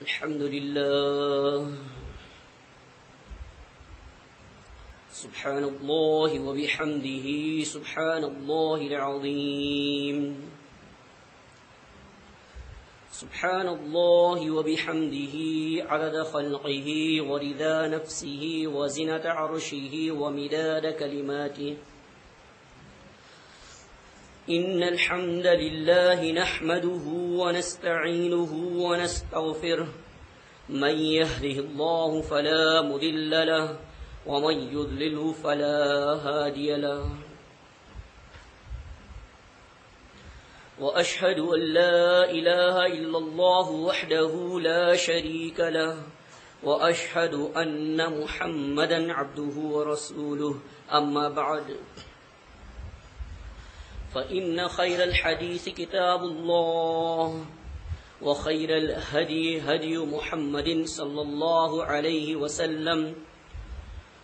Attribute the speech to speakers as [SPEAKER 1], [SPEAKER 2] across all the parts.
[SPEAKER 1] الحمد لله. سبحان الله وبحمده سبحان الله العظيم. سبحان الله وبحمده عدد خلقه ورضا نفسه وزنة عرشه ومداد كلماته. إن الحمد لله نحمده ونستعينه ونستغفره. من يهده الله فلا مضل له ومن يضلله فلا هادي له. وأشهد أن لا إله إلا الله وحده لا شريك له وأشهد أن محمدا عبده ورسوله. أما بعد، فإن خير الحديث كتاب الله وخير الهدي هدي محمد صلى الله عليه وسلم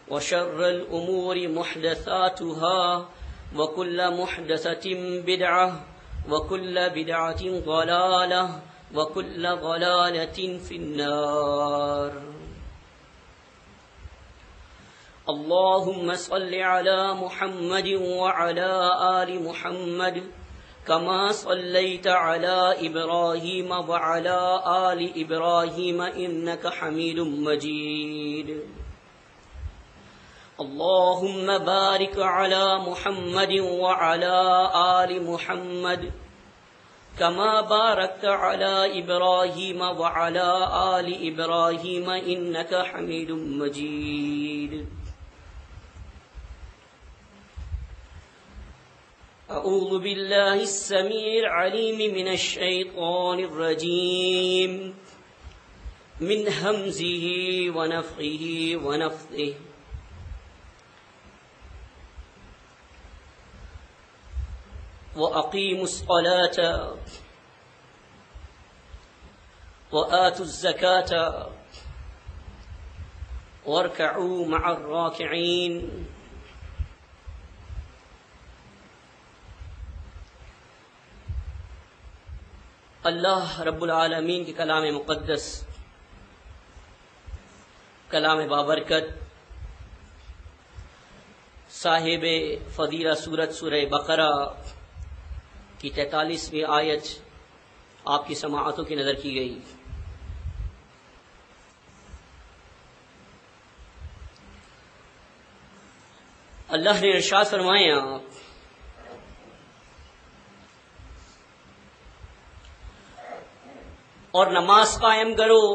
[SPEAKER 1] وشر الأمور محدثاتها وكل محدثة بدعة وكل بدعة ضلالة وكل ضلالة في النار. اللهم صل على محمد وعلى آل محمد كما صليت على إبراهيم وعلى آل إبراهيم إنك حميد مجيد. اللهم بارك على محمد وعلى آل محمد كما باركت على إبراهيم وعلى آل إبراهيم إنك حميد مجيد. أعوذ بالله السميع العليم من الشيطان الرجيم من همزه ونفخه ونفثه. وأقيموا الصلاة وآتوا الزكاة واركعوا مع الراكعين. اللہ رب العالمین کے کلام مقدس، کلام بابرکت، صاحب فضیلہ سورہ بقرہ کی 43ویں آیت آپ کی سماعتوں کی نظر کی گئی. اللہ نے ارشاد فرمایا، اور نماز قائم کرو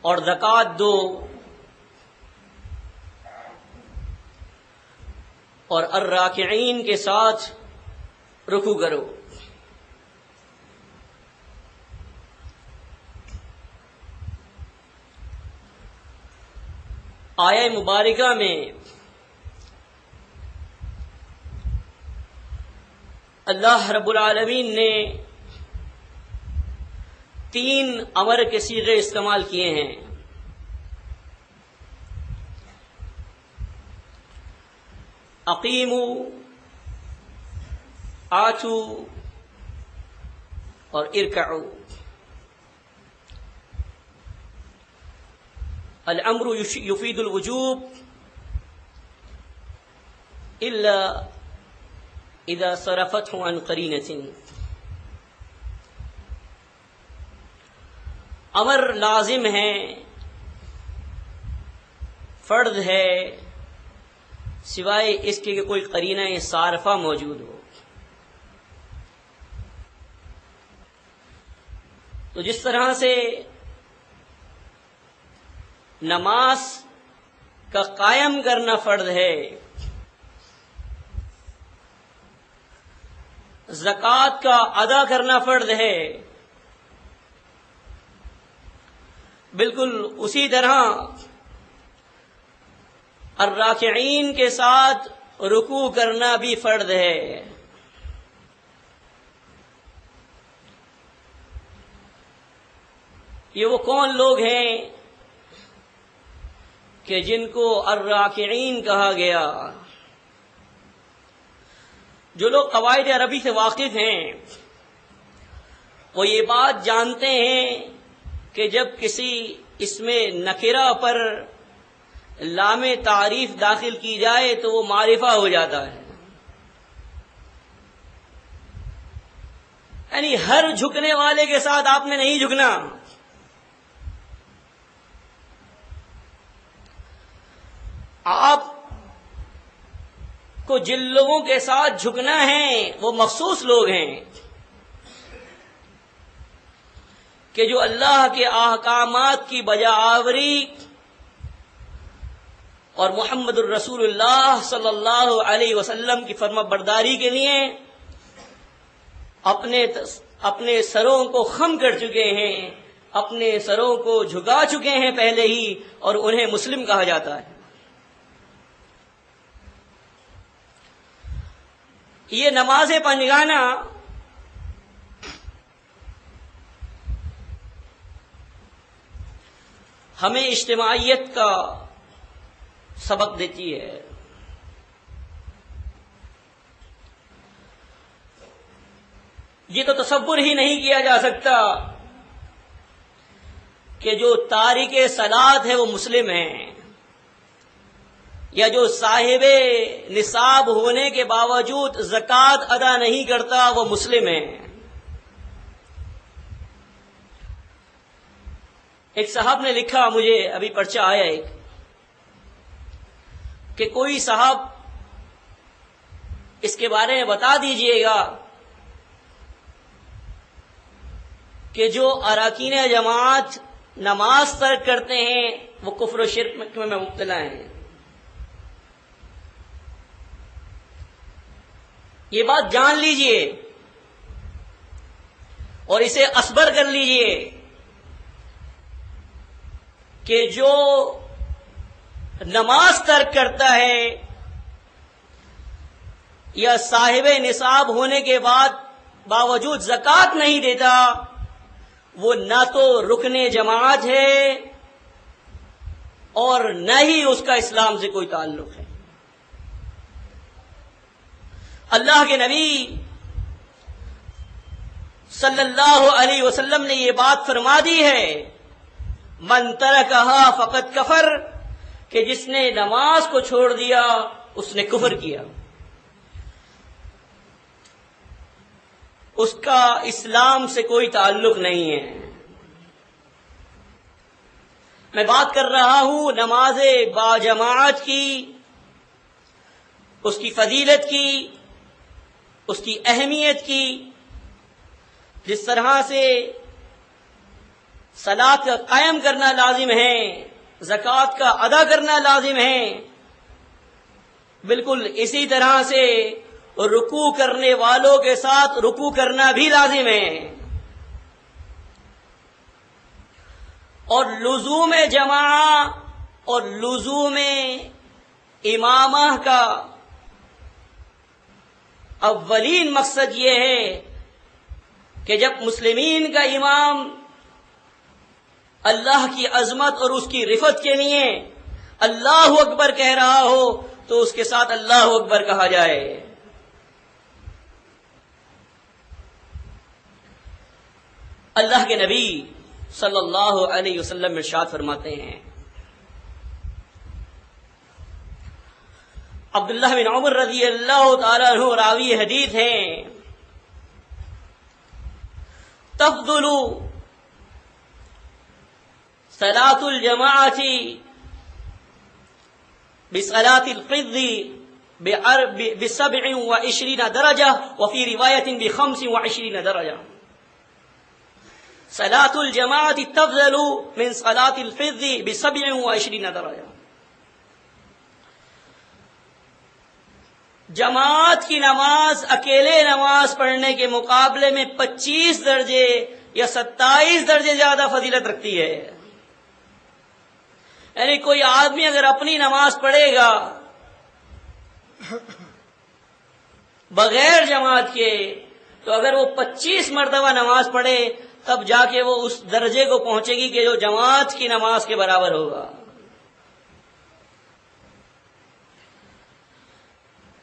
[SPEAKER 1] اور زکوٰۃ دو اور الراکعین کے ساتھ رکوع کرو. آیہ مبارکہ میں اللہ رب العالمین نے 3 امر کے صیغے استعمال کیے ہیں. اقیموا، آتوا اور ارکعوا. الامر یفید الوجوب الا اذا صرفته عن قرینۃ. امر لازم ہے، فرض ہے، سوائے اس کے کہ کوئی قرینہ صارفہ موجود ہو. تو جس طرح سے نماز کا قائم کرنا فرض ہے، زکوٰۃ کا ادا کرنا فرض ہے، بالکل اسی طرح الراکعین کے ساتھ رکوع کرنا بھی فرض ہے. یہ وہ کون لوگ ہیں کہ جن کو الراکعین کہا گیا؟ جو لوگ قواعد عربی سے واقف ہیں وہ یہ بات جانتے ہیں کہ جب کسی اس میں نکرہ پر لام تعریف داخل کی جائے تو وہ معرفہ ہو جاتا ہے. یعنی ہر جھکنے والے کے ساتھ آپ نے نہیں جھکنا. آپ کو جن لوگوں کے ساتھ جھکنا ہے وہ مخصوص لوگ ہیں کہ جو اللہ کے احکامات کی بجا آوری اور محمد الرسول اللہ صلی اللہ علیہ وسلم کی فرما برداری کے لیے اپنے سروں کو خم کر چکے ہیں، اپنے سروں کو جھکا چکے ہیں پہلے ہی، اور انہیں مسلم کہا جاتا ہے. یہ نماز پنجگانہ ہمیں اجتماعیت کا سبق دیتی ہے. یہ تو تصور ہی نہیں کیا جا سکتا کہ جو تارک صلاۃ ہے وہ مسلم ہیں، یا جو صاحب نصاب ہونے کے باوجود زکوٰۃ ادا نہیں کرتا وہ مسلم ہیں. ایک صاحب نے لکھا، مجھے ابھی پرچہ آیا ایک، کہ کوئی صاحب اس کے بارے میں بتا دیجئے گا کہ جو اراکین جماعت نماز ترک کرتے ہیں وہ کفر و شرک میں مبتلا ہیں. یہ بات جان لیجئے اور اسے اصبر کر لیجئے کہ جو نماز ترک کرتا ہے یا صاحب نصاب ہونے کے باوجود زکوٰۃ نہیں دیتا، وہ نہ تو رکن جماعت ہے اور نہ ہی اس کا اسلام سے کوئی تعلق ہے. اللہ کے نبی صلی اللہ علیہ وسلم نے یہ بات فرما دی ہے، من ترکہا فقد کفر، کہ جس نے نماز کو چھوڑ دیا اس نے کفر کیا، اس کا اسلام سے کوئی تعلق نہیں ہے. میں بات کر رہا ہوں نماز باجماعت کی، اس کی فضیلت کی، اس کی اہمیت کی. جس طرح سے صلاۃ کا قائم کرنا لازم ہے، زکوٰۃ کا ادا کرنا لازم ہے، بالکل اسی طرح سے رکوع کرنے والوں کے ساتھ رکوع کرنا بھی لازم ہے. اور لزوم جماعہ اور لزوم امامہ کا اولین مقصد یہ ہے کہ جب مسلمین کا امام اللہ کی عظمت اور اس کی رفعت کے لیے اللہ اکبر کہہ رہا ہو تو اس کے ساتھ اللہ اکبر کہا جائے. اللہ کے نبی صلی اللہ علیہ وسلم ارشاد فرماتے ہیں، عبداللہ بن عمر رضی اللہ تعالیٰ عنہ راوی حدیث ہیں، تفضل صلاة الجماعة بصلاة الفرد ب27 درجة وفي رواية ب25 درجة. صلاة الجماعة تفضل من صلاة الفرد ب27 درجة. جماعت کی نماز اکیلے نماز پڑھنے کے مقابلے میں 25 درجے یا 27 درجے زیادہ فضیلت رکھتی ہے. یعنی کوئی آدمی اگر اپنی نماز پڑھے گا بغیر جماعت کے تو اگر وہ 25 مرتبہ نماز پڑھے تب جا کے وہ اس درجے کو پہنچے گی کہ جو جماعت کی نماز کے برابر ہوگا.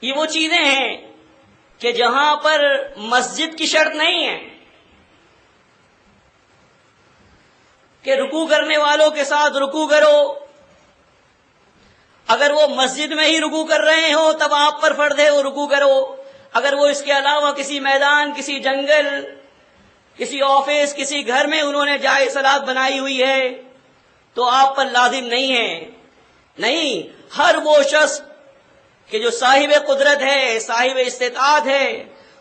[SPEAKER 1] یہ وہ چیزیں ہیں کہ جہاں پر مسجد کی شرط نہیں ہے، کہ رکوع کرنے والوں کے ساتھ رکوع کرو. اگر وہ مسجد میں ہی رکوع کر رہے ہوں تب آپ پر فرض ہے وہ رکوع کرو. اگر وہ اس کے علاوہ کسی میدان، کسی جنگل، کسی آفس، کسی گھر میں انہوں نے جائے صلاۃ بنائی ہوئی ہے تو آپ پر لازم نہیں ہے. نہیں، ہر وہ شخص کہ جو صاحب قدرت ہے، صاحب استطاعت ہے،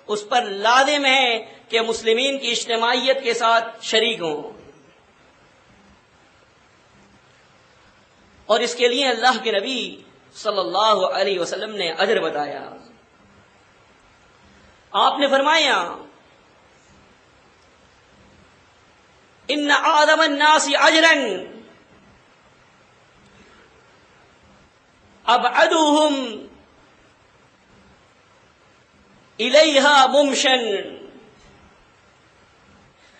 [SPEAKER 1] اس پر لازم ہے کہ مسلمین کی اجتماعیت کے ساتھ شریک ہوں. اور اس کے لیے اللہ کے نبی صلی اللہ علیہ وسلم نے اجر بتایا. آپ نے فرمایا ان اعظم الناس اجرا ابعدهم الیہا ممشن،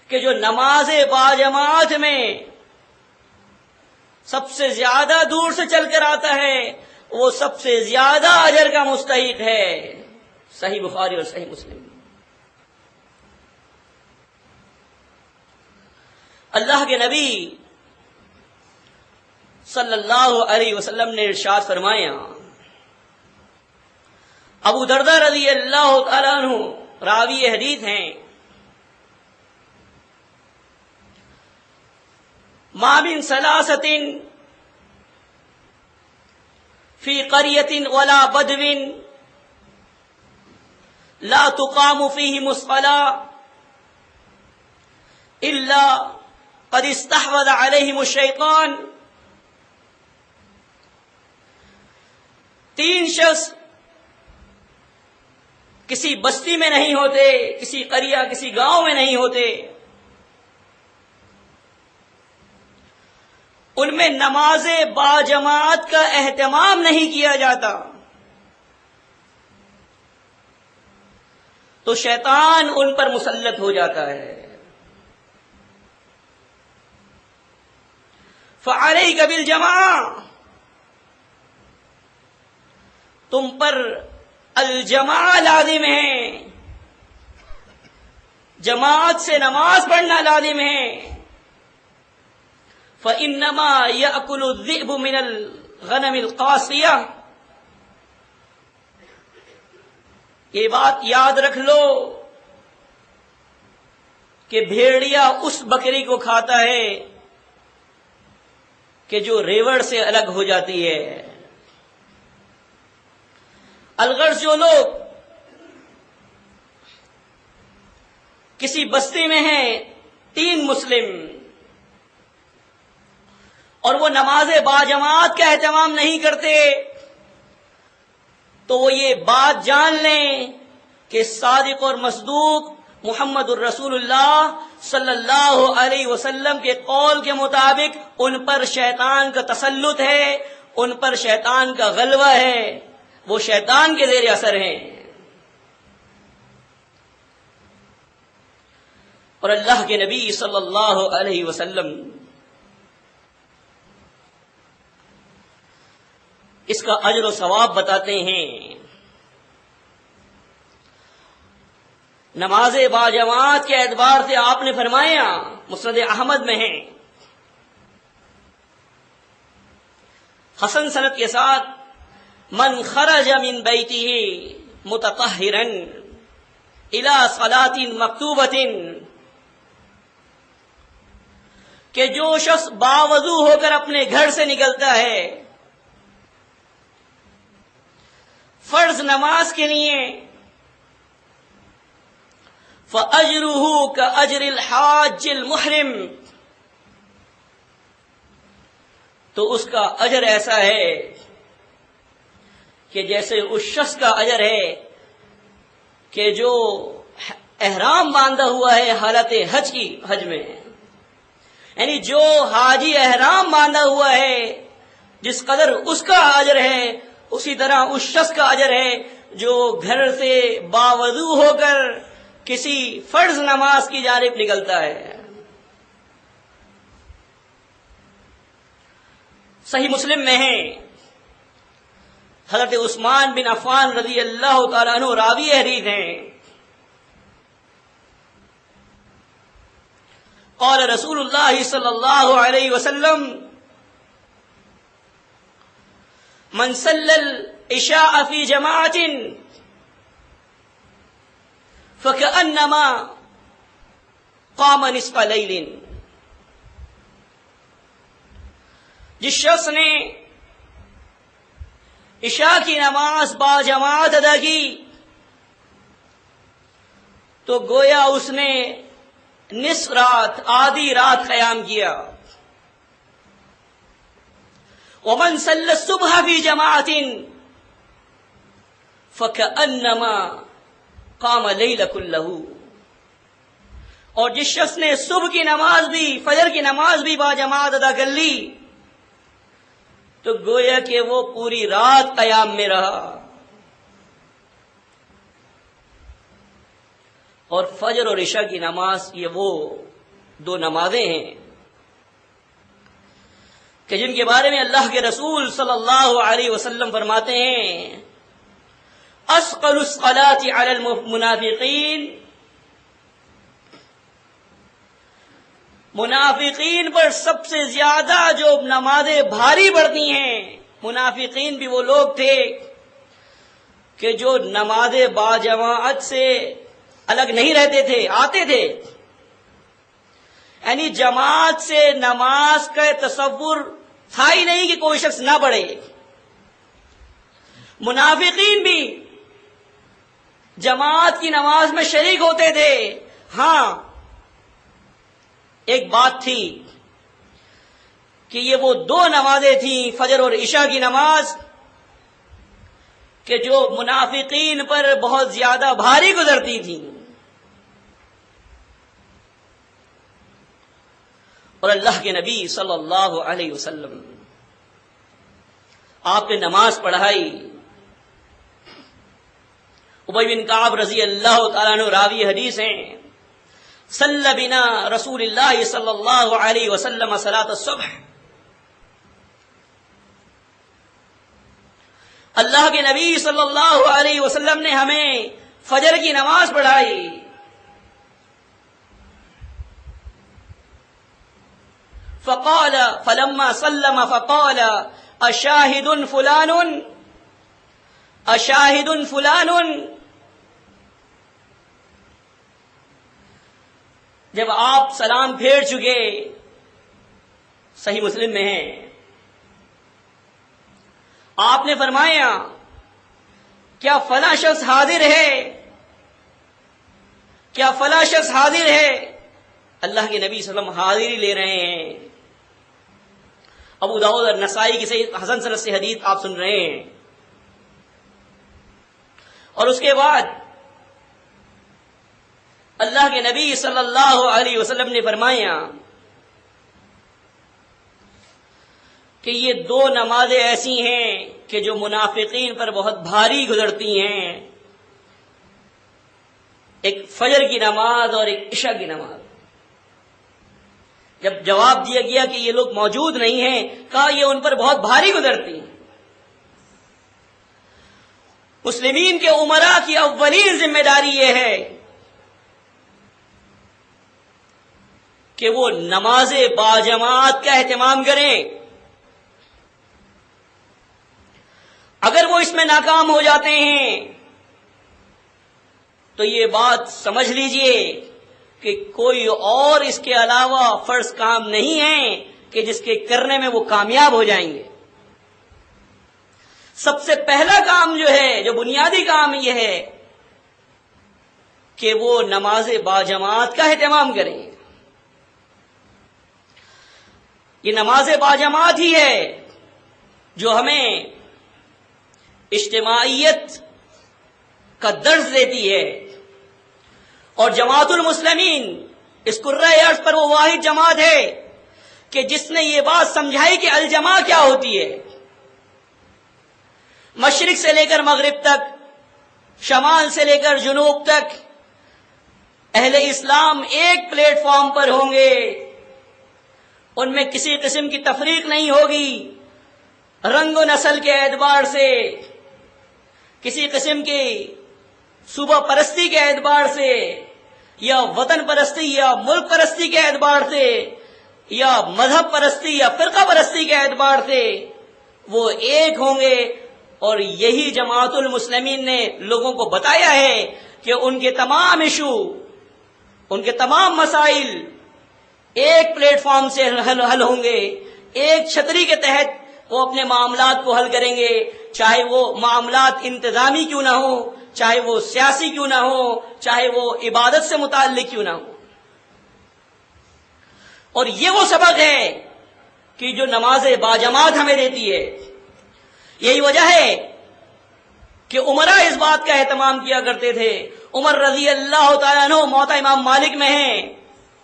[SPEAKER 1] کہ جو نماز باجماعت میں سب سے زیادہ دور سے چل کر آتا ہے وہ سب سے زیادہ اجر کا مستحق ہے. صحیح بخاری اور صحیح مسلم. اللہ کے نبی صلی اللہ علیہ وسلم نے ارشاد فرمایا، ابو درداء رضی اللہ تعالیٰ عنہ راوی حدیث ہیں، ما من ثلاثۃ فی قریۃ ولا بدو لا تقام فیہم الصلاۃ الا قد استحوذ علیہم الشیطان. 3 شخص کسی بستی میں نہیں ہوتے، کسی قریہ، کسی گاؤں میں نہیں ہوتے، ان میں نماز باجماعت کا اہتمام نہیں کیا جاتا تو شیطان ان پر مسلط ہو جاتا ہے. فعلیک بالجماعہ، تم پر الجماع لازم ہے، جماعت سے نماز پڑھنا لازم ہے. فإنما يأكل الذئب من الغنم القاسية، یہ بات یاد رکھ لو کہ بھیڑیا اس بکری کو کھاتا ہے کہ جو ریوڑ سے الگ ہو جاتی ہے. الغرض جو لوگ کسی بستی میں ہیں 3 مسلم اور وہ نماز باجماعت کا اہتمام نہیں کرتے تو وہ یہ بات جان لیں کہ صادق اور مصدوق محمد الرسول اللہ صلی اللہ علیہ وسلم کے قول کے مطابق ان پر شیطان کا تسلط ہے، ان پر شیطان کا غلبہ ہے، وہ شیطان کے زیر اثر ہیں. اور اللہ کے نبی صلی اللہ علیہ وسلم اس کا اجر و ثواب بتاتے ہیں. نماز باجماعت کے اعتبار سے آپ نے فرمایا، مسند احمد میں ہے، حسن سند کے ساتھ، من خرج من بیتہ متطہرا الی صلاۃ مکتوبۃ، کہ جو شخص باوضو ہو کر اپنے گھر سے نکلتا ہے فرض نماز کے لیے، فَأَجْرُهُ كَأَجْرِ الْحَاجِّ الْمُحْرِمِ، تو اس کا اجر ایسا ہے کہ جیسے اس شخص کا اجر ہے کہ جو احرام باندھا ہوا ہے حالت حج میں، یعنی جو حاجی احرام باندھا ہوا ہے جس قدر اس کا اجر ہے اسی طرح اس شخص کا اجر ہے جو گھر سے باوضو ہو کر کسی فرض نماز کی جانب نکلتا ہے. صحیح مسلم میں ہے، حضرت عثمان بن عفان رضی اللہ تعالیٰ عنہ راوی حدیث ہیں، قال رسول اللہ صلی اللہ علیہ وسلم من صلى العشاء في جماعة فكأنما قام نصف ليل. جس شخص نے عشاء کی نماز با جماعت ادا کی تو گویا اس نے نصف رات، آدھی رات قیام کیا. ومن صلى الصبح في جماعة فكأنما قام الليل كله. اور جس شخص نے صبح کی نماز بھی، فجر کی نماز بھی با جماعت ادا کر لی تو گویا کہ وہ پوری رات قیام میں رہا. اور فجر اور عشاء کی نماز یہ وہ دو نمازیں ہیں کہ جن کے بارے میں اللہ کے رسول صلی اللہ علیہ وسلم فرماتے ہیں اثقل الصلاة علی المنافقین، منافقین پر سب سے زیادہ جو نمازیں بھاری پڑتی ہیں. منافقین بھی وہ لوگ تھے کہ جو نماز باجماعت سے الگ نہیں رہتے تھے، آتے تھے، یعنی جماعت سے نماز کا تصور تھا ہی نہیں کہ کوئی شخص نہ پڑھے. منافقین بھی جماعت کی نماز میں شریک ہوتے تھے. ہاں ایک بات تھی کہ یہ وہ دو نمازیں تھیں، فجر اور عشاء کی نماز، کہ جو منافقین پر بہت زیادہ بھاری گزرتی تھیں. اور اللہ کے نبی صلی اللہ علیہ وسلم آپ نے نماز پڑھائی. ابی بن کعب رضی اللہ تعالیٰ عنہ راوی حدیث ہیں صلی بنا رسول اللہ صلی اللہ علیہ وسلم صلاۃ الصبح. اللہ کے نبی صلی اللہ علیہ وسلم نے ہمیں فجر کی نماز پڑھائی. فقال فلما سلم فقال اشاهد فلان اشاهد فلان. جب آپ سلام پھیر چکے، صحیح مسلم میں ہے، آپ نے فرمایا کیا فلاں شخص حاضر ہے، کیا فلاں شخص حاضر ہے. اللہ کے نبی صلی اللہ علیہ وسلم حاضری لے رہے ہیں. ابو داؤد اور نسائی کی صحیح حسن سند سے حدیث آپ سن رہے ہیں. اور اس کے بعد اللہ کے نبی صلی اللہ علیہ وسلم نے فرمایا کہ یہ دو نمازیں ایسی ہیں کہ جو منافقین پر بہت بھاری گزرتی ہیں، ایک فجر کی نماز اور ایک عشاء کی نماز. جب جواب دیا گیا کہ یہ لوگ موجود نہیں ہیں، کہا یہ ان پر بہت بھاری گزرتی ہیں. مسلمین کے امراء کی اولین ذمہ داری یہ ہے کہ وہ نماز باجماعت کا اہتمام کریں. اگر وہ اس میں ناکام ہو جاتے ہیں تو یہ بات سمجھ لیجئے کہ کوئی اور اس کے علاوہ فرض کام نہیں ہے کہ جس کے کرنے میں وہ کامیاب ہو جائیں گے. سب سے پہلا کام جو ہے، جو بنیادی کام یہ ہے کہ وہ نماز باجماعت کا اہتمام کریں. یہ نماز باجماعت ہی ہے جو ہمیں اجتماعیت کا درس دیتی ہے. اور جماعت المسلمین اس کرۂ ارض پر وہ واحد جماعت ہے کہ جس نے یہ بات سمجھائی کہ الجماع کیا ہوتی ہے. مشرق سے لے کر مغرب تک، شمال سے لے کر جنوب تک اہل اسلام ایک پلیٹ فارم پر ہوں گے. ان میں کسی قسم کی تفریق نہیں ہوگی، رنگ و نسل کے اعتبار سے، کسی قسم کی صوبہ پرستی کے اعتبار سے، یا وطن پرستی یا ملک پرستی کے اعتبار سے یا مذہب پرستی یا فرقہ پرستی کے اعتبار سے وہ ایک ہوں گے. اور یہی جماعت المسلمین نے لوگوں کو بتایا ہے کہ ان کے تمام ایشو، ان کے تمام مسائل ایک پلیٹ فارم سے حل ہوں گے، ایک چھتری کے تحت وہ اپنے معاملات کو حل کریں گے، چاہے وہ معاملات انتظامی کیوں نہ ہو، چاہے وہ سیاسی کیوں نہ ہو، چاہے وہ عبادت سے متعلق کیوں نہ ہو. اور یہ وہ سبق ہے کہ جو نماز باجماعت ہمیں دیتی ہے. یہی وجہ ہے کہ عمراء اس بات کا اہتمام کیا کرتے تھے. عمر رضی اللہ تعالیٰ عنہ موطا امام مالک میں ہیں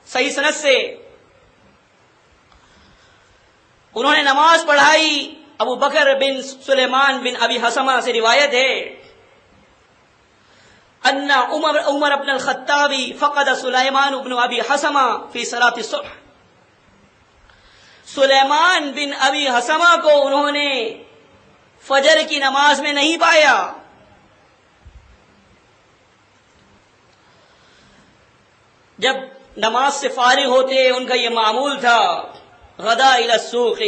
[SPEAKER 1] صحیح سند سے، انہوں نے نماز پڑھائی. ابو بکر بن سلیمان بن ابی حسمہ سے روایت ہے ان عمر بن الخطاب فقد سلیمان بن ابی حسمہ فی صلاۃ الصبح. سلیمان بن ابی حسمہ کو انہوں نے فجر کی نماز میں نہیں پایا. جب نماز سے فارغ ہوتے ان کا یہ معمول تھا غدا الی السوق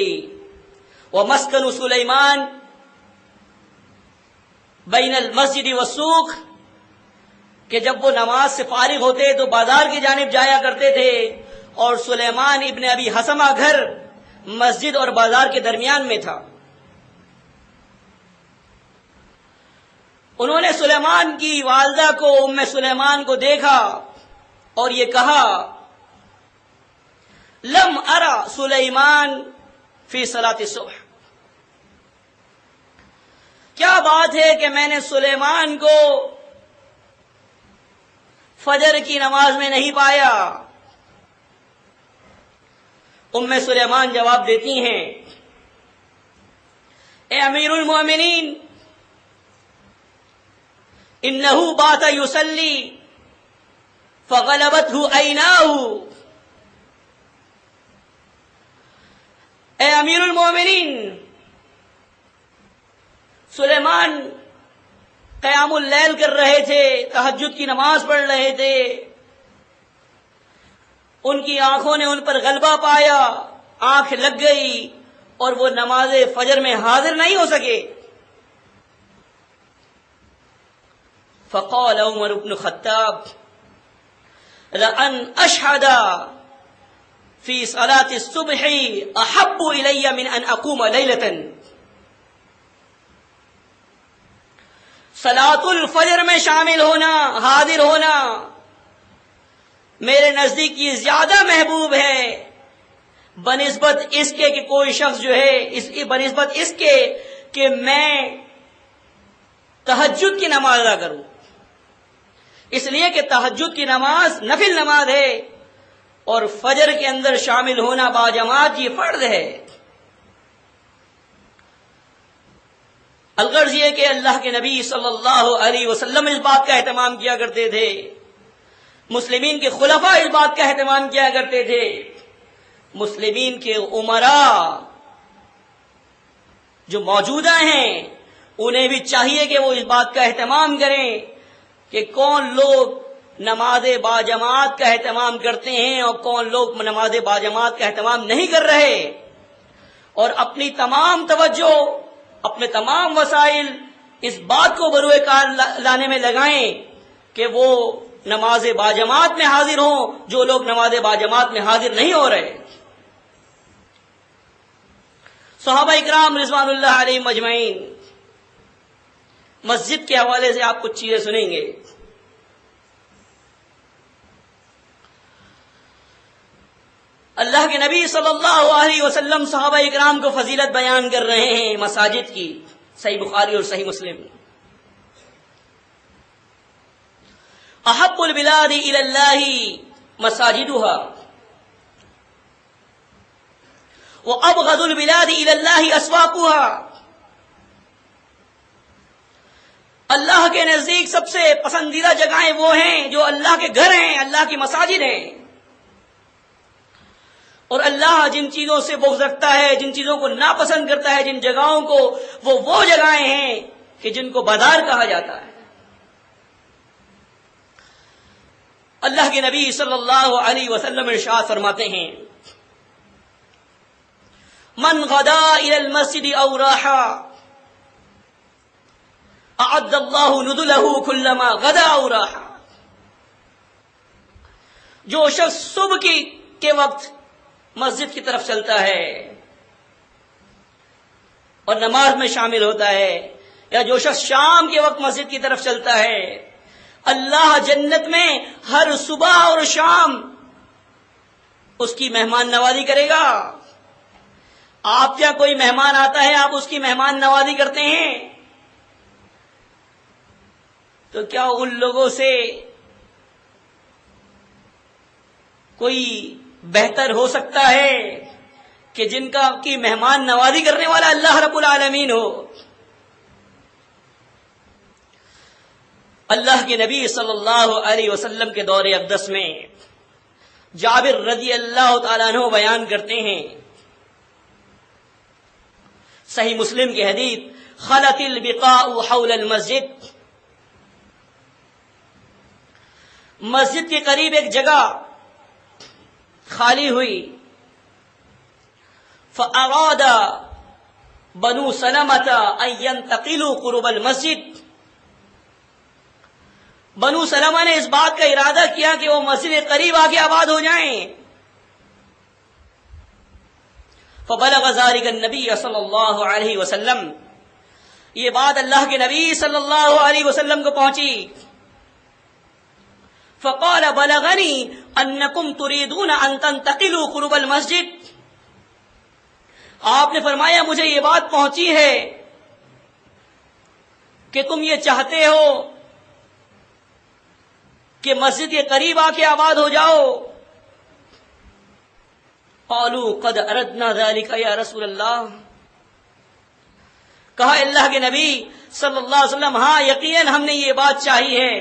[SPEAKER 1] ومسکن سلیمان بین المسجد والسوق، کہ جب وہ نماز سے فارغ ہوتے تو بازار کی جانب جایا کرتے تھے، اور سلیمان ابن ابی حسمہ گھر مسجد اور بازار کے درمیان میں تھا. انہوں نے سلیمان کی والدہ کو ام سلیمان کو دیکھا اور یہ کہا لم ارى سلیمان فی صلاۃ الصبح. کیا بات ہے کہ میں نے سلیمان کو فجر کی نماز میں نہیں پایا. ام سلیمان جواب دیتی ہیں اے امیر المومنین انہو بات یصلی فغلبته عیناہ. اے امیر المومنین، سلیمان قیام اللیل کر رہے تھے، تہجد کی نماز پڑھ رہے تھے، ان کی آنکھوں نے ان پر غلبہ پایا، آنکھ لگ گئی اور وہ نماز فجر میں حاضر نہیں ہو سکے. فقال عمر بن الخطاب لأن أشهد في صلاة الصبح أحب إلي من أن أقوم ليلة. صلاة الفجر میں شامل ہونا، حاضر ہونا میرے نزدیک یہ زیادہ محبوب ہے بنسبت اس کے کہ کوئی شخص جو ہے بنسبت اس کے کہ میں تہجد کی نماز ادا کروں. اس لیے کہ تہجد کی نماز نفل نماز ہے اور فجر کے اندر شامل ہونا باجماعت یہ فرض ہے. الغرض یہ کہ اللہ کے نبی صلی اللہ علیہ وسلم اس بات کا اہتمام کیا کرتے تھے، مسلمین کے خلفاء اس بات کا اہتمام کیا کرتے تھے، مسلمین کے عمراء جو موجودہ ہیں انہیں بھی چاہیے کہ وہ اس بات کا اہتمام کریں کہ کون لوگ نماز باجماعت کا اہتمام کرتے ہیں اور کون لوگ نماز باجماعت کا اہتمام نہیں کر رہے، اور اپنی تمام توجہ، اپنے تمام وسائل اس بات کو بروئے کار لانے میں لگائیں کہ وہ نماز باجماعت میں حاضر ہوں جو لوگ نماز باجماعت میں حاضر نہیں ہو رہے. صحابہ اکرام رضوان اللہ علیہم مجمعین مسجد کے حوالے سے آپ کچھ چیزیں سنیں گے. اللہ کے نبی صلی اللہ علیہ وسلم صحابہ اکرام کو فضیلت بیان کر رہے ہیں مساجد کی، صحیح بخاری اور صحیح مسلم. احب البلاد الی اللہ مساجدها وابغض البلاد الی اللہ اسواقها. اللہ کے نزدیک سب سے پسندیدہ جگہیں وہ ہیں جو اللہ کے گھر ہیں، اللہ کی مساجد ہیں، اور اللہ جن چیزوں سے بغض رکھتا ہے، جن چیزوں کو ناپسند کرتا ہے، جن جگہوں کو وہ جگہیں ہیں کہ جن کو بازار کہا جاتا ہے. اللہ کے نبی صلی اللہ علیہ وسلم ارشاد فرماتے ہیں من غدا الى المسجد او راحا اعد اللہ نزلہ کلما غدا او راحا. جو شخص صبح کے وقت مسجد کی طرف چلتا ہے اور نماز میں شامل ہوتا ہے، یا جو شخص شام کے وقت مسجد کی طرف چلتا ہے، اللہ جنت میں ہر صبح اور شام اس کی مہمان نوازی کرے گا. آپ کیا کوئی مہمان آتا ہے آپ اس کی مہمان نوازی کرتے ہیں؟ تو کیا ان لوگوں سے کوئی بہتر ہو سکتا ہے کہ جن کی مہمان نوازی کرنے والا اللہ رب العالمین ہو؟ اللہ کے نبی صلی اللہ علیہ وسلم کے دور اقدس میں جابر رضی اللہ تعالیٰ عنہ بیان کرتے ہیں، صحیح مسلم کی حدیث، خلت البقاء حول المسجد، مسجد کے قریب ایک جگہ خالی ہوئی، فأراد بنو سلمۃ ان ينتقلوا قرب المسجد، بنو سلمہ نے اس بات کا ارادہ کیا کہ وہ مسجد کے قریب آ کے آباد ہو جائیں. فبلغ ذلك النبی صلی اللہ علیہ وسلم، یہ بات اللہ کے نبی صلی اللہ علیہ وسلم کو پہنچی. فقال بلغنی انکم تریدون ان تنتقلوا قرب المسجد، آپ نے فرمایا مجھے یہ بات پہنچی ہے کہ تم یہ چاہتے ہو کہ مسجد کے قریب آ کے آباد ہو جاؤ. قالوا قد اردنا ذلك یا رسول اللہ، کہا اللہ کے نبی صلی اللہ علیہ وسلم ہاں یقیناً ہم نے یہ بات چاہی ہے.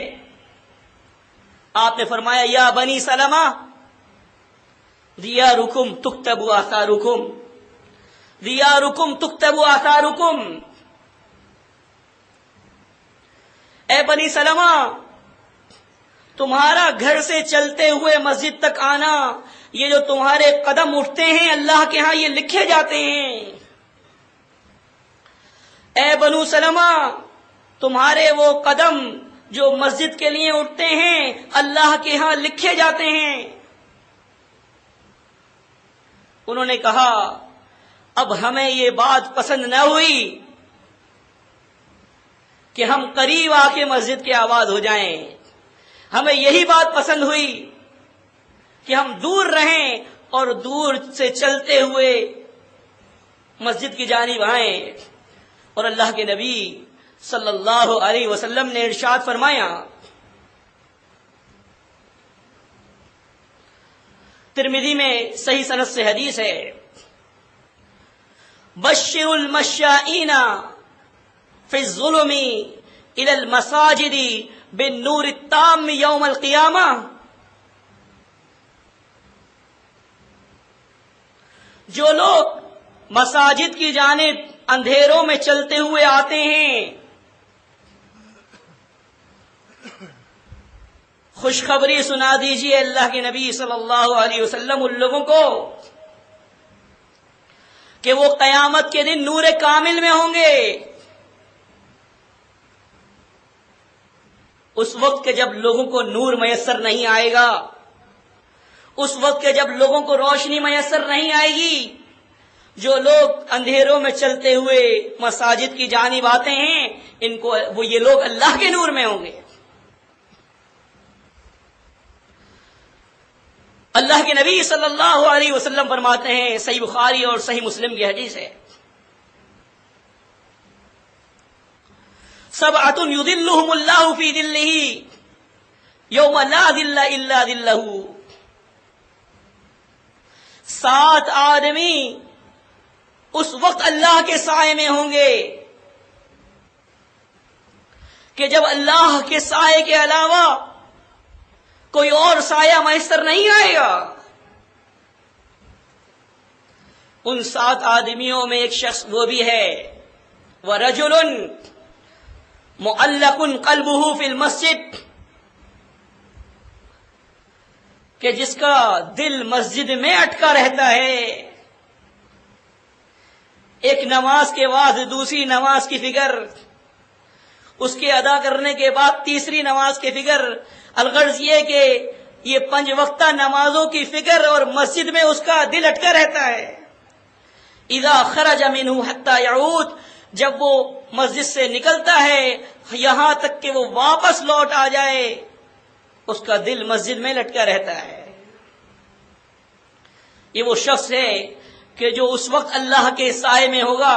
[SPEAKER 1] آپ نے فرمایا یا بنی سلمہ دیارکم تکتب آثارکم، دیارکم تکتب آثارکم، اے بنی سلمہ تمہارا گھر سے چلتے ہوئے مسجد تک آنا، یہ جو تمہارے قدم اٹھتے ہیں اللہ کے ہاں یہ لکھے جاتے ہیں. اے بنو سلمہ تمہارے وہ قدم جو مسجد کے لیے اٹھتے ہیں اللہ کے ہاں لکھے جاتے ہیں. انہوں نے کہا اب ہمیں یہ بات پسند نہ ہوئی کہ ہم قریب آ کے مسجد کے آباد ہو جائیں، ہمیں یہی بات پسند ہوئی کہ ہم دور رہیں اور دور سے چلتے ہوئے مسجد کی جانب آئیں. اور اللہ کے نبی صلی اللہ علیہ وسلم نے ارشاد فرمایا، ترمذی میں صحیح سند سے حدیث ہے، بشر المشائین فی الظلم الى المساجد بالنور التام یوم القیامہ، جو لوگ مساجد کی جانب اندھیروں میں چلتے ہوئے آتے ہیں خوشخبری سنا دیجیے اللہ کے نبی صلی اللہ علیہ وسلم ان لوگوں کو کہ وہ قیامت کے دن نور کامل میں ہوں گے. اس وقت کے جب لوگوں کو نور میسر نہیں آئے گا، اس وقت کے جب لوگوں کو روشنی میسر نہیں آئے گی، جو لوگ اندھیروں میں چلتے ہوئے مساجد کی جانب آتے ہیں ان کو یہ لوگ اللہ کے نور میں ہوں گے. اللہ کے نبی صلی اللہ علیہ وسلم فرماتے ہیں، صحیح بخاری اور صحیح مسلم کی حدیث ہے، سبعۃ یظلھم اللہ فی ظلہ یوم لا ظل الا ظلہ، 7 آدمی اس وقت اللہ کے سائے میں ہوں گے کہ جب اللہ کے سائے کے علاوہ کوئی اور سایہ میسر نہیں آئے گا. ان 7 آدمیوں میں ایک شخص وہ بھی ہے، وَرَجُلٌ مُعَلَّقٌ قَلْبُهُ فِي الْمَسْجِدِ، کہ جس کا دل مسجد میں اٹکا رہتا ہے، ایک نماز کے بعد دوسری نماز کی فکر، اس کے ادا کرنے کے بعد تیسری نماز کی فکر، الغرض یہ کہ یہ 5 وقتہ نمازوں کی فکر، اور مسجد میں اس کا دل اٹکا رہتا ہے۔ اذا خرج منہ حتی یعود، جب وہ مسجد سے نکلتا ہے یہاں تک کہ وہ واپس لوٹ آ جائے، اس کا دل مسجد میں لٹکا رہتا ہے۔ یہ وہ شخص ہے کہ جو اس وقت اللہ کے سائے میں ہوگا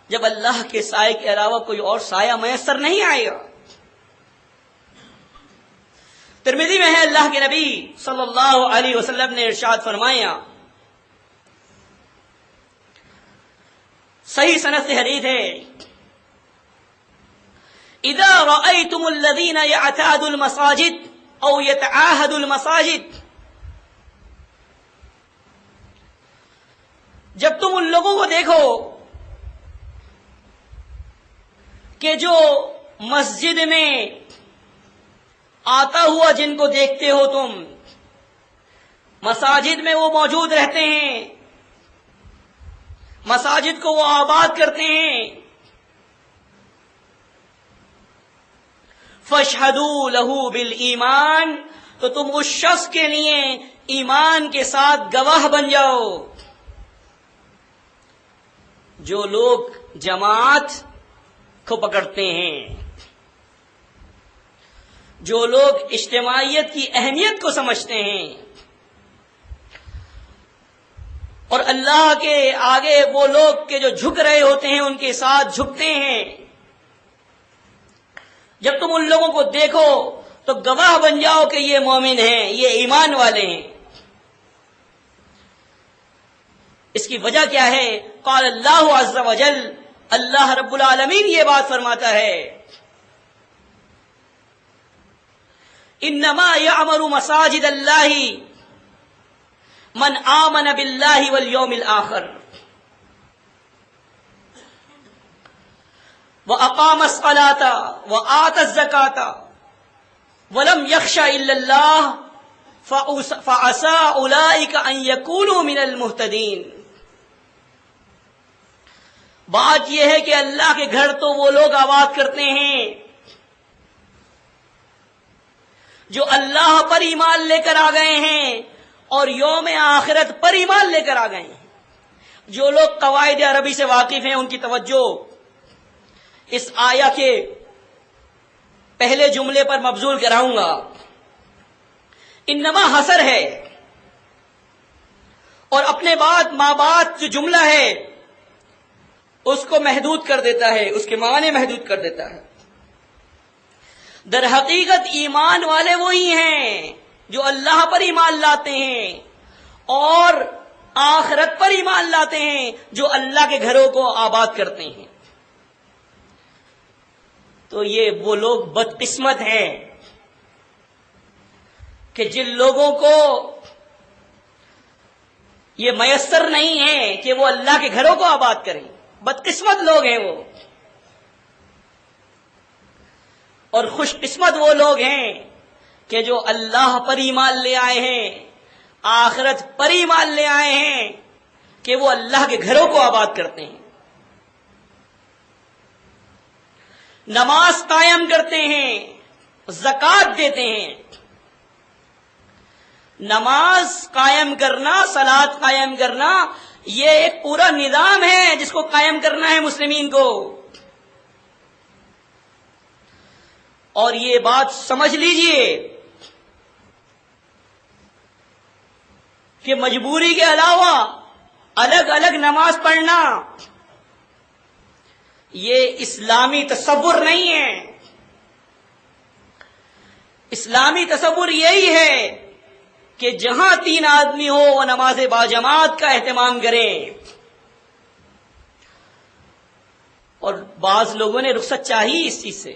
[SPEAKER 1] جب اللہ کے سائے کے علاوہ کوئی اور سایہ میسر نہیں آئے گا۔ ترمذی میں ہے، اللہ کے نبی صلی اللہ علیہ وسلم نے ارشاد فرمایا، صحیح سند سے حدیث ہے، اذا رأيتم الذين يعتادوا المساجد او يتعاهدوا المساجد، جب تم ان لوگوں کو دیکھو کہ جو مسجد میں آتا ہوا جن کو دیکھتے ہو تم، مساجد میں وہ موجود رہتے ہیں، مساجد کو وہ آباد کرتے ہیں، فاشہدوا لہ بالایمان، تو تم اس شخص کے لیے ایمان کے ساتھ گواہ بن جاؤ۔ جو لوگ جماعت کو پکڑتے ہیں، جو لوگ اجتماعیت کی اہمیت کو سمجھتے ہیں، اور اللہ کے آگے وہ لوگ کے جو جھک رہے ہوتے ہیں ان کے ساتھ جھکتے ہیں، جب تم ان لوگوں کو دیکھو تو گواہ بن جاؤ کہ یہ مومن ہیں، یہ ایمان والے ہیں۔ اس کی وجہ کیا ہے؟ قال اللہ عز وجل، اللہ رب العالمین یہ بات فرماتا ہے، انما یعمر مساجد اللہ من آمن باللہ والیوم الآخر وأقام الصلاة وآتى الزكاة ولم يخش إلا الله فعسى أولئك أن يكونوا من المهتدين۔ بات یہ ہے کہ اللہ کے گھر تو وہ لوگ آباد کرتے ہیں جو اللہ پر ایمان لے کر آ گئے ہیں اور یوم آخرت پر ایمان لے کر آ گئے ہیں۔ جو لوگ قواعد عربی سے واقف ہیں ان کی توجہ اس آیہ کے پہلے جملے پر مبذول کراؤں گا۔ انما حصر ہے، اور اپنے بعد ما بعد جو جملہ ہے اس کو محدود کر دیتا ہے، اس کے معنی محدود کر دیتا ہے۔ در حقیقت ایمان والے وہی ہیں جو اللہ پر ایمان لاتے ہیں اور آخرت پر ایمان لاتے ہیں، جو اللہ کے گھروں کو آباد کرتے ہیں۔ تو یہ وہ لوگ بدقسمت ہیں کہ جن لوگوں کو یہ میسر نہیں ہے کہ وہ اللہ کے گھروں کو آباد کریں، بدقسمت لوگ ہیں وہ۔ اور خوش قسمت وہ لوگ ہیں کہ جو اللہ پر ایمان لے آئے ہیں، آخرت پر ایمان لے آئے ہیں کہ وہ اللہ کے گھروں کو آباد کرتے ہیں، نماز قائم کرتے ہیں، زکوٰۃ دیتے ہیں۔ نماز قائم کرنا، صلاۃ قائم کرنا، یہ ایک پورا نظام ہے جس کو قائم کرنا ہے مسلمین کو۔ اور یہ بات سمجھ لیجئے کہ مجبوری کے علاوہ الگ الگ نماز پڑھنا یہ اسلامی تصور نہیں ہے۔ اسلامی تصور یہی ہے کہ جہاں 3 آدمی ہو وہ نماز باجماعت کا اہتمام کریں۔ اور بعض لوگوں نے رخصت چاہی اس چیز سے۔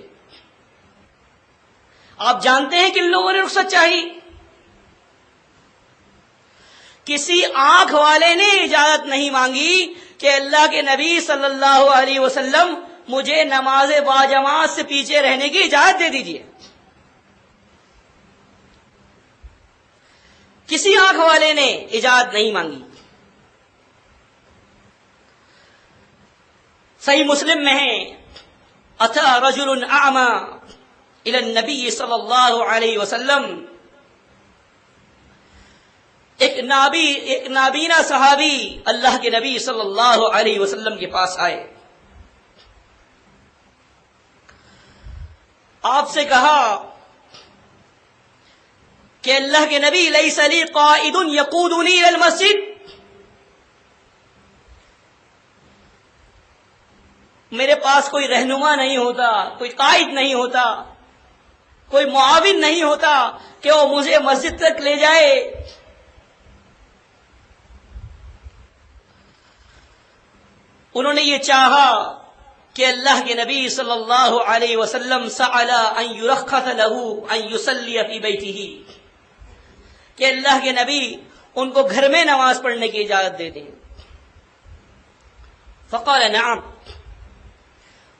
[SPEAKER 1] آپ جانتے ہیں کن لوگوں نے رخصت چاہی؟ کسی آنکھ والے نے اجازت نہیں مانگی کہ اللہ کے نبی صلی اللہ علیہ وسلم مجھے نماز باجماعت سے پیچھے رہنے کی اجازت دے دیجیے۔ کسی آنکھ والے نے اجازت نہیں مانگی. صحیح مسلم میں ہے اتى رجل اعمى الى النبی صلی اللہ علیہ وسلم، ایک نابینا صحابی اللہ کے نبی صلی اللہ علیہ وسلم کے پاس آئے. آپ سے کہا کہ اللہ کے نبی لیس لی قائد یقودنی الی المسجد، میرے پاس کوئی رہنما نہیں ہوتا، کوئی قائد نہیں ہوتا، کوئی معاون نہیں ہوتا کہ وہ مجھے مسجد تک لے جائے. انہوں نے یہ چاہا کہ اللہ کے نبی صلی اللہ علیہ وسلم سأل ان يرخص له ان يصلي في بيته، کہ اللہ کے نبی ان کو گھر میں نماز پڑھنے کی اجازت دے دیں. فقال نعم،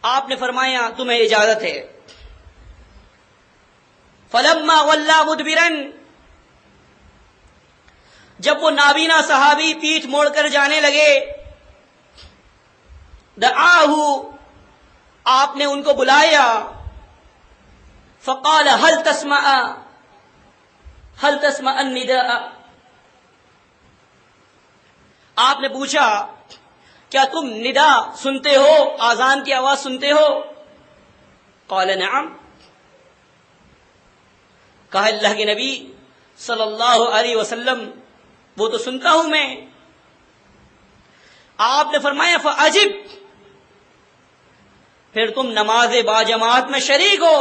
[SPEAKER 1] آپ نے فرمایا تمہیں اجازت ہے. فلما ولى مدبرا، جب وہ نابینا صحابی پیٹھ موڑ کر جانے لگے، دعاہ، آپ نے ان کو بلایا. فقال هل تسمع النداء، آپ نے پوچھا کیا تم ندا سنتے ہو، آذان کی آواز سنتے ہو؟ قال نعم، کہا اللہ کے نبی صلی اللہ علیہ وسلم وہ تو سنتا ہوں میں. آپ نے فرمایا فعجب، پھر تم نماز باجماعت میں شریک ہو.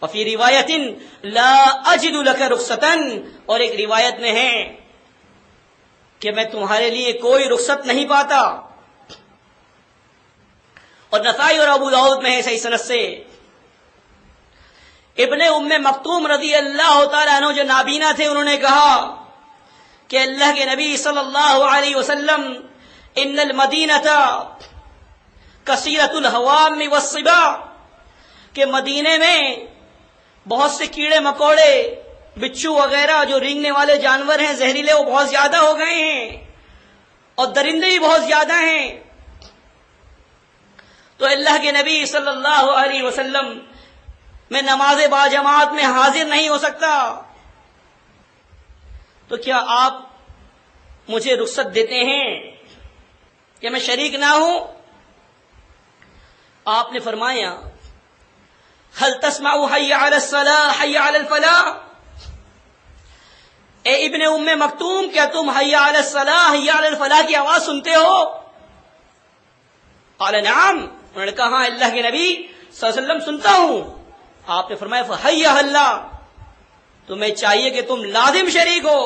[SPEAKER 1] وفی روایت لا اجد لک رخصتا، اور ایک روایت میں ہے کہ میں تمہارے لیے کوئی رخصت نہیں پاتا. اور نسائی اور ابو داؤد میں ہے صحیح سند سے. ابن ام مکتوم رضی اللہ تعالیٰ عنہ جو نابینا تھے، انہوں نے کہا کہ اللہ کے نبی صلی اللہ علیہ وسلم ان المدینہ کثیرۃ الحوام والسباع، کہ مدینے میں بہت سے کیڑے مکوڑے، بچھو وغیرہ جو رینگنے والے جانور ہیں زہریلے، وہ بہت زیادہ ہو گئے ہیں، اور درندے بھی بہت زیادہ ہیں. تو اللہ کے نبی صلی اللہ علیہ وسلم میں نماز باجماعت میں حاضر نہیں ہو سکتا، تو کیا آپ مجھے رخصت دیتے ہیں کہ میں شریک نہ ہوں؟ آپ نے فرمایا هل تسمع حي على الصلاة حي على الفلاح، اے ابن ام مکتوم کیا تم حي على الصلاة حي على الفلاح کی آواز سنتے ہو؟ قال نعم، انہوں نے کہا ہاں اللہ کے نبی صلی اللہ علیہ وسلم سنتا ہوں. آپ نے فرمایا فحي اللہ، تمہیں چاہیے کہ تم لازم شریک ہو.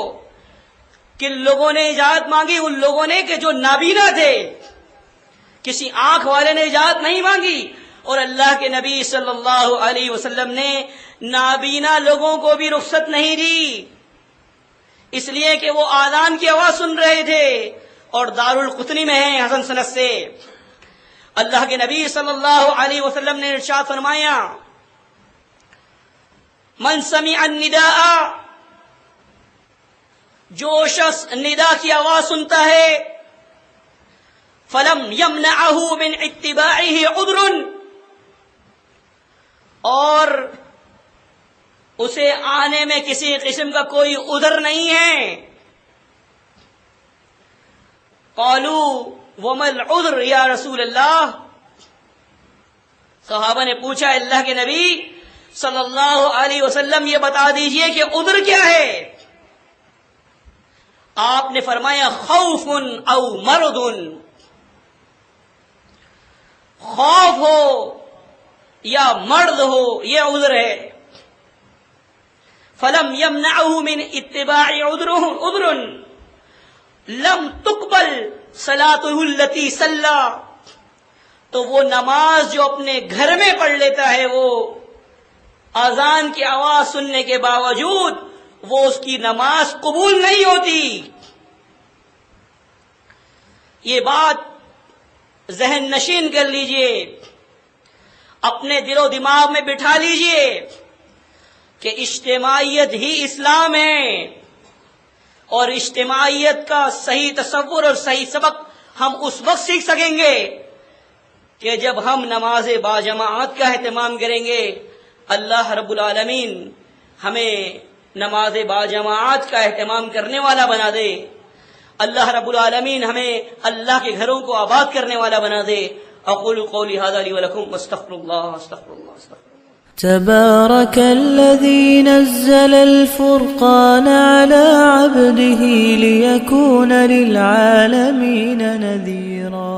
[SPEAKER 1] کن لوگوں نے اجازت مانگی؟ ان لوگوں نے کہ جو نابینا تھے، کسی آنکھ والے نے اجازت نہیں مانگی. اور اللہ کے نبی صلی اللہ علیہ وسلم نے نابینا لوگوں کو بھی رخصت نہیں دی، اس لیے کہ وہ آذان کی آواز سن رہے تھے. اور دارالقطنی میں ہے حسن سند سے، اللہ کے نبی صلی اللہ علیہ وسلم نے ارشاد فرمایا من سمع النداء، جو شخص ندا کی آواز سنتا ہے، فلم یمنعہ من اتباعہ عذر، اور اسے آنے میں کسی قسم کا کوئی عذر نہیں ہے. قالوا وما العذر یا رسول اللہ، صحابہ نے پوچھا اللہ کے نبی صلی اللہ علیہ وسلم یہ بتا دیجئے کہ عذر کیا ہے؟ آپ نے فرمایا خوف او مرض، خوف ہو یا مرض ہو یہ عذر ہے. فلم یمنعہ من اتباع عذر لم تقبل صلاته التي صلى، تو وہ نماز جو اپنے گھر میں پڑھ لیتا ہے، وہ اذان کی آواز سننے کے باوجود وہ اس کی نماز قبول نہیں ہوتی. یہ بات ذہن نشین کر لیجئے، اپنے دل و دماغ میں بٹھا لیجئے. کہ اجتماعیت ہی اسلام ہے، اور اجتماعیت کا صحیح تصور اور صحیح سبق ہم اس وقت سیکھ سکیں گے کہ جب ہم نماز باجماعت کا اہتمام کریں گے۔ اللہ رب العالمین ہمیں نماز باجماعت کا اہتمام کرنے والا بنا دے، اللہ رب العالمین ہمیں اللہ کے گھروں کو آباد کرنے والا بنا دے۔ اقول قولی ھذا لی ولکم واستغفر اللہ استغفر اللہ استغفر اللہ۔
[SPEAKER 2] تبارك الذي نزل الفرقان على عبده ليكون للعالمين نذيرا